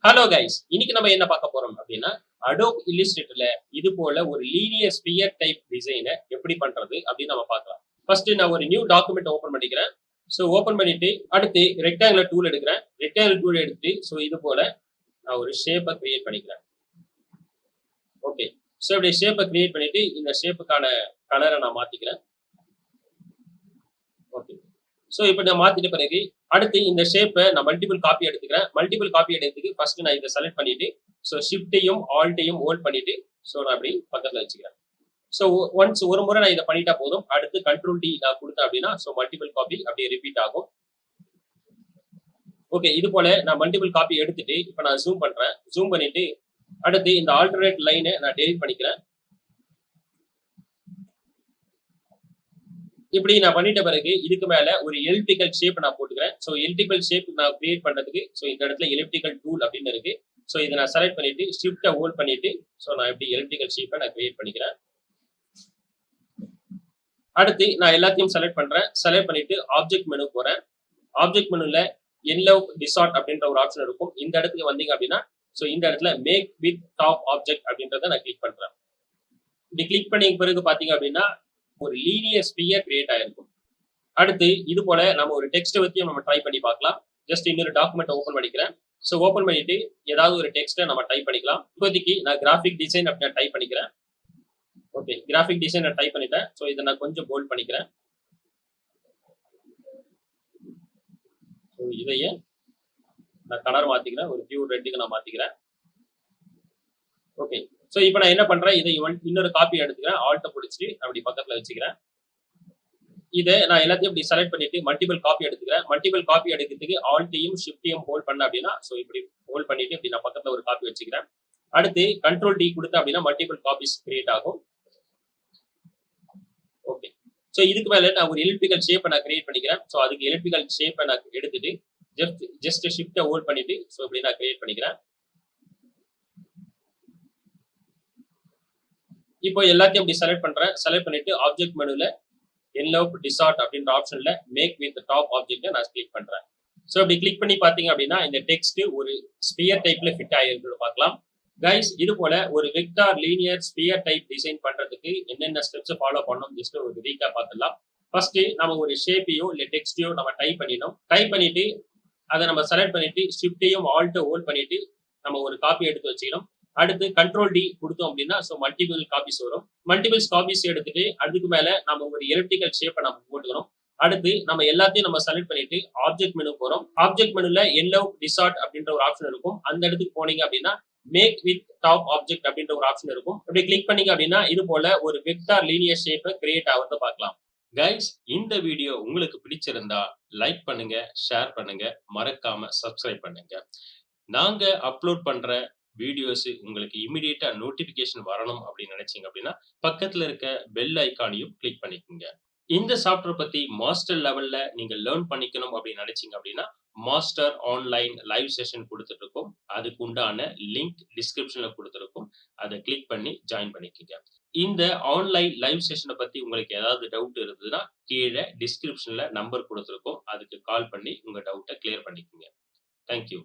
Hello guys, இன்னைக்கு நம்ம என்ன பார்க்க போறோம் அப்படின்னா Adobe Illustratorல இது போல ஒரு லீனியர் ஸ்பியர் டைப் டிசைனை எப்படி பண்றது அப்படின்னு நம்ம பார்க்கலாம். ஃபர்ஸ்ட் நான் ஒரு நியூ டாக்குமெண்ட் ஓபன் பண்ணிக்கிறேன். ஸோ ஓபன் பண்ணிட்டு அடுத்து ரெக்டாங்குலர் டூல் எடுக்கிறேன். ரெக்டாங்குலர் டூல் எடுத்து ஸோ இது போல நான் ஒரு ஷேப்பை கிரியேட் பண்ணிக்கிறேன். ஓகே, ஸோ இப்படி ஷேப்பை கிரியேட் பண்ணிட்டு இந்த ஷேப்புக்கான கலரை நான் மாத்திக்கிறேன். ஓகே, ஸோ இப்போ நான் மாத்திட்ட பிறகு அடுத்து இந்த ஷேப்பை நான் மல்டிபிள் காப்பி எடுத்துக்கிறேன். மல்டிபிள் காப்பி எடுத்துக்கு ஃபர்ஸ்ட் நான் இதை செலக்ட் பண்ணிட்டு ஸோ ஷிஃப்ட்டையும் ஆல்ட்டையும் ஹோல்ட் பண்ணிட்டு ஸோ நான் அப்படி பக்கத்தில் வச்சுக்கிறேன். ஸோ ஒன்ஸ் ஒரு முறை நான் இதை பண்ணிட்டா போதும். அடுத்து கண்ட்ரோல் டி நான் கொடுத்தேன் அப்படின்னா ஸோ மல்டிபிள் காப்பி அப்படியே ரிப்பீட் ஆகும். ஓகே, இது போல நான் மல்டிபிள் காப்பி எடுத்துட்டு இப்போ நான் ஜூம் பண்றேன். ஜூம் பண்ணிட்டு அடுத்து இந்த ஆல்டர்னேட் லைனை நான் டெலிட் பண்ணிக்கிறேன். இப்படி நான் பண்ணிட்ட பிறகு இதுக்கு மேல ஒரு எலிப்டிக்கல் ஷேப் நான் போட்டுக்கிறேன். ஸோ எலிப்டிக்கல் ஷேப் நான் கிரியேட் பண்றதுக்கு ஸோ இந்த இடத்துல எலிப்டிக்கல் டூல் அப்படின்னு இருக்கு. ஸோ இதை நான் செலக்ட் பண்ணிட்டு ஷிஃப்ட்டை ஹோல்ட் பண்ணிட்டு ஸோ நான் இப்படி எலிப்டிக்கல் ஷேப்பை நான் கிரியேட் பண்ணிக்கிறேன். அடுத்து நான் எல்லாத்தையும் செலக்ட் பண்றேன். செலக்ட் பண்ணிட்டு ஆப்ஜெக்ட் மெனு போறேன். ஆப்ஜெக்ட் மெனுல என்லவ் டிசார்ட் அப்படின்ற ஒரு ஆப்ஷன் இருக்கும். இந்த இடத்துக்கு வந்தீங்க அப்படின்னா ஸோ இந்த இடத்துல மேக் வித் டாப் ஆப்ஜெக்ட் அப்படின்றத நான் கிளிக் பண்றேன். இப்படி கிளிக் பண்ணி பிறகு பாத்தீங்க அப்படின்னா ஒரு லீனியர் ஸ்பியர் கிரியேட் ஆயிருக்கும். அடுத்து இது போல நம்ம ஒரு டெக்ஸ்ட் வச்சு நம்ம ட்ரை பண்ணி பார்க்கலாம். ஜஸ்ட் இன்னொரு டாக்குமெண்ட் ஓபன் பண்ணிக்கிறேன். ஸோ ஓபன் பண்ணிட்டு ஏதாவது ஒரு டெக்ஸ்ட்டை நம்ம டைப் பண்ணிக்கலாம். இப்போதைக்கு நான் கிராஃபிக் டிசைன் அப்படின்னு டைப் பண்ணிக்கிறேன். ஓகே, கிராஃபிக் டிசைன் நான் டைப் பண்ணிட்டேன். ஸோ இதை நான் கொஞ்சம் போல்ட் பண்ணிக்கிறேன். ஸோ இதையே நான் கலர் மாத்திக்கிறேன். ஒரு பியூர் ரெட்டுக்கு நான் மாத்திக்கிறேன். ஓகே, ஸோ இப்போ நான் என்ன பண்றேன், இதை இன்னொரு காப்பி எடுத்துக்கிறேன். ஆல்ட்டை பிடிச்சிட்டு அப்படி பக்கத்துல வச்சுக்கிறேன். இதை நான் எல்லாத்தையும் இப்படி செலக்ட் பண்ணிட்டு மல்டிபிள் காப்பி எடுத்துக்கிறேன். மல்டிபிள் காப்பி எடுக்கிறதுக்கு ஆல்ட்டையும் ஷிஃப்ட்டையும் ஹோல்ட் பண்ண அப்படின்னா ஸோ இப்படி ஹோல்ட் பண்ணிட்டு இப்படி நான் பக்கத்துல ஒரு காப்பி வச்சுக்கிறேன். அடுத்து கண்ட்ரோல் டி கொடுத்தேன் அப்படின்னா மல்டிபிள் காப்பீஸ் கிரியேட் ஆகும். ஓகே, ஸோ இதுக்கு மேல நான் ஒரு எலிப்டிக்கல் ஷேப்பை நான் கிரியேட் பண்ணிக்கிறேன். ஸோ அதுக்கு எலிப்டிக்கல் ஷேப்பை நான் எடுத்துட்டு ஜஸ்ட் ஷிஃப்ட்டை ஹோல்ட் பண்ணிட்டு ஸோ இப்படி நான் கிரியேட் பண்ணிக்கிறேன். இப்போ எல்லாத்தையும் அப்படி செலக்ட் பண்றேன். செலக்ட் பண்ணிட்டு ஆப்ஜெக்ட் மெனுல என்லவ் டிசார்ட் அப்படின்ற ஆப்ஷன்ல மேக் வித் டாப் ஆப்ஜெக்ட்டை நான் கிளிக் பண்றேன். ஸோ அப்படி கிளிக் பண்ணி பாத்தீங்க அப்படின்னா இந்த டெக்ஸ்ட் ஒரு ஸ்பியர் டைப்ல ஃபிட் ஆகிருக்குன்னு பார்க்கலாம். கைஸ், இது போல ஒரு vector linear sphere type design பண்றதுக்கு என்னென்ன ஸ்டெப்ஸ் ஃபாலோ பண்ணணும் ஜஸ்ட் ஒரு ரீகேப் பார்த்துடலாம். ஃபர்ஸ்ட் நம்ம ஒரு ஷேப்பையோ இல்லை டெக்ஸ்டையோ நம்ம டைப் பண்ணிடணும். டைப் பண்ணிட்டு அதை நம்ம செலக்ட் பண்ணிட்டு ஷிஃப்ட்டையும் ஆல்ட்டை ஹோல்ட் பண்ணிட்டு நம்ம ஒரு காப்பி எடுத்து வச்சுக்கணும். அடுத்து கண்ட்ரோல் டி கொடுத்தோம் அப்படின்னா ஸோ மல்டிபிள் காப்பீஸ் வரும். மல்டிபிள்ஸ் காப்பீஸ் எடுத்துட்டு அதுக்கு மேல நம்ம ஒரு எலிப்டிக்கல் ஷேப்பை நம்ம போட்டுக்கிறோம். அடுத்து நம்ம எல்லாத்தையும் நம்ம செலக்ட் பண்ணிட்டு ஆப்ஜெக்ட் மெனு போறோம். ஆப்ஜெக்ட் மெனுல என்லவ் டிசார்ட் அப்படின்ற ஒரு ஆப்ஷன் இருக்கும். அந்த இடத்துக்கு போனீங்க அப்படின்னா மேக் வித் டாப் ஆப்ஜெக்ட் அப்படின்ற ஒரு ஆப்ஷன் இருக்கும். அப்படி கிளிக் பண்ணீங்க அப்படின்னா இது போல ஒரு வெக்டார் லீனியர் ஷேப்பை கிரியேட் ஆகிறத பார்க்கலாம். கைஸ், இந்த வீடியோ உங்களுக்கு பிடிச்சிருந்தா லைக் பண்ணுங்க, ஷேர் பண்ணுங்க, மறக்காம சப்ஸ்கிரைப் பண்ணுங்க. நாங்க அப்லோட் பண்ற வீடியோஸ் உங்களுக்கு இமிடியேட்டா நோட்டிபிகேஷன் வரணும் அப்படின்னு நினைச்சீங்க அப்படின்னா பக்கத்துல இருக்க பெல் ஐக்கானையும் கிளிக் பண்ணிக்கோங்க. இந்த சாஃப்ட்வேர் பத்தி மாஸ்டர் லெவல்ல நீங்க லேர்ன் பண்ணிக்கணும் அப்படின்னு நினைச்சீங்க அப்படின்னா மாஸ்டர் ஆன்லைன் லைவ் செஷன் கொடுத்துட்டு இருக்கோம். அதுக்கு உண்டான லிங்க் டிஸ்கிரிப்ஷன்ல கொடுத்துருக்கோம். அதை கிளிக் பண்ணி ஜாயின் பண்ணிக்கோங்க. இந்த ஆன்லைன் லைவ் செஷனை பத்தி உங்களுக்கு ஏதாவது டவுட் இருந்ததுன்னா கீழே டிஸ்கிரிப்ஷன்ல நம்பர் கொடுத்துருக்கோம். அதுக்கு கால் பண்ணி உங்க டவுட்டை கிளியர் பண்ணிக்கோங்க. தேங்க்யூ.